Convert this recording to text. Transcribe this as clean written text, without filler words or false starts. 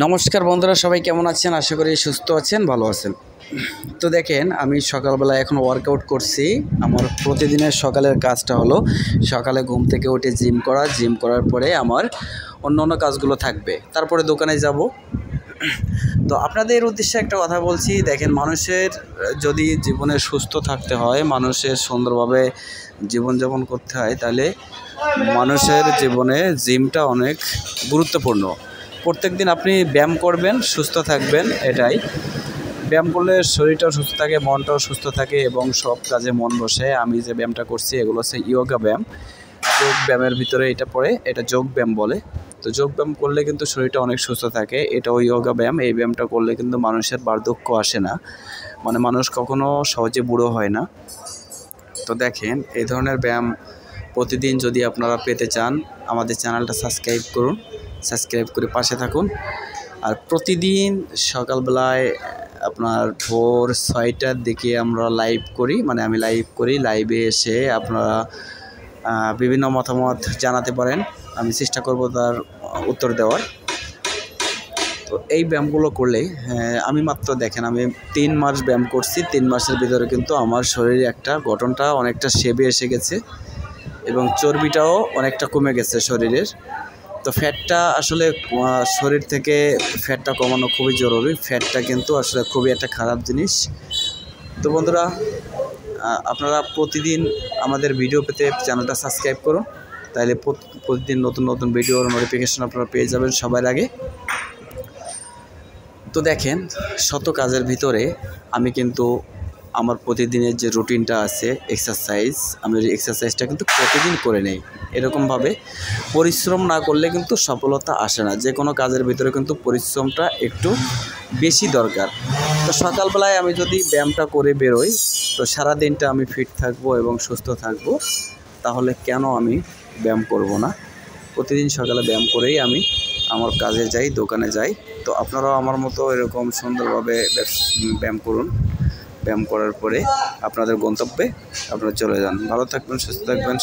নমস্কার বন্ধুরা, সবাই কেমন আছেন? আশা করি সুস্থ আছেন, ভালো আছেন। তো দেখেন, আমি সকালবেলা এখন ওয়ার্কআউট করছি। আমার প্রতিদিনের সকালের কাজটা হলো সকালে ঘুম থেকে উঠে জিম করা। জিম করার পরে আমার অন্য কাজগুলো থাকবে, তারপরে দোকানে যাব। তো আপনাদের উদ্দেশ্যে একটা কথা বলছি, দেখেন, মানুষের যদি জীবনে সুস্থ থাকতে হয়, মানুষের সুন্দরভাবে জীবনযাপন করতে হয়, তাহলে মানুষের জীবনে জিমটা অনেক গুরুত্বপূর্ণ। প্রত্যেক দিন আপনি ব্যায়াম করবেন, সুস্থ থাকবেন। এটাই, ব্যায়াম করলে শরীরটাও সুস্থ থাকে, মনটাও সুস্থ থাকে এবং সব কাজে মন বসে। আমি যে ব্যায়ামটা করছি এগুলো হচ্ছে ইয়োগা ব্যায়াম। যোগ ব্যায়ামের ভিতরে এটা পড়ে, এটা যোগ ব্যায়াম বলে। তো যোগ ব্যায়াম করলে কিন্তু শরীরটা অনেক সুস্থ থাকে। এটাও ইয়োগা ব্যায়াম। এই ব্যায়ামটা করলে কিন্তু মানুষের বার্ধক্য আসে না, মানে মানুষ কখনো সহজে বুড়ো হয় না। তো দেখেন, এই ধরনের ব্যায়াম প্রতিদিন যদি আপনারা পেতে চান, আমাদের চ্যানেলটা সাবস্ক্রাইব করুন, সাবস্ক্রাইব করে পাশে থাকুন। আর প্রতিদিন সকালবেলায় আপনার ভোর 6টার দিকে আমরা লাইভ করি, মানে আমি লাইভ করি। লাইভে এসে আপনারা বিভিন্ন মতামত জানাতে পারেন, আমি চেষ্টা করব তার উত্তর দেওয়ার। তো এই ব্যায়ামগুলো করলে আমি মাত্র দেখেন, আমি 3 মাস ব্যায়াম করছি। 3 মাসের ভিতরে কিন্তু আমার শরীরে একটা গঠনটা অনেকটা শেপে এসে গেছে এবং চর্বিটাও অনেকটা কমে গেছে শরীরের। তো ফ্যাটটা আসলে শরীর থেকে ফ্যাটটা কমানো খুবই জরুরি। ফ্যাটটা কিন্তু আসলে খুবই একটা খারাপ জিনিস। তো বন্ধুরা, আপনারা প্রতিদিন আমাদের ভিডিও পেতে চ্যানেলটা সাবস্ক্রাইব করুন, তাহলে প্রতিদিন নতুন ভিডিওর নোটিফিকেশন আপনারা পেয়ে যাবেন সবার আগে। তো দেখেন, শত কাজের ভিতরে আমি কিন্তু আমার প্রতিদিনের যে রুটিনটা আছে এক্সারসাইজ, আমি এক্সারসাইজটা কিন্তু প্রতিদিন করে নেই। এরকমভাবে পরিশ্রম না করলে কিন্তু সফলতা আসে না। যে কোনো কাজের ভিতরে কিন্তু পরিশ্রমটা একটু বেশি দরকার। তো সকালবেলায় আমি যদি ব্যায়ামটা করে বেরোই, তো সারা দিনটা আমি ফিট থাকবো এবং সুস্থ থাকবো। তাহলে কেন আমি ব্যায়াম করব না? প্রতিদিন সকালে ব্যায়াম করেই আমি আমার কাজে যাই, দোকানে যাই। তো আপনারাও আমার মতো এরকম সুন্দরভাবে ব্যায়াম করুন। ব্যায়াম করার পরে আপনাদের গন্তব্যে আপনারা চলে যান। ভালো থাকবেন, সুস্থ থাকবেন।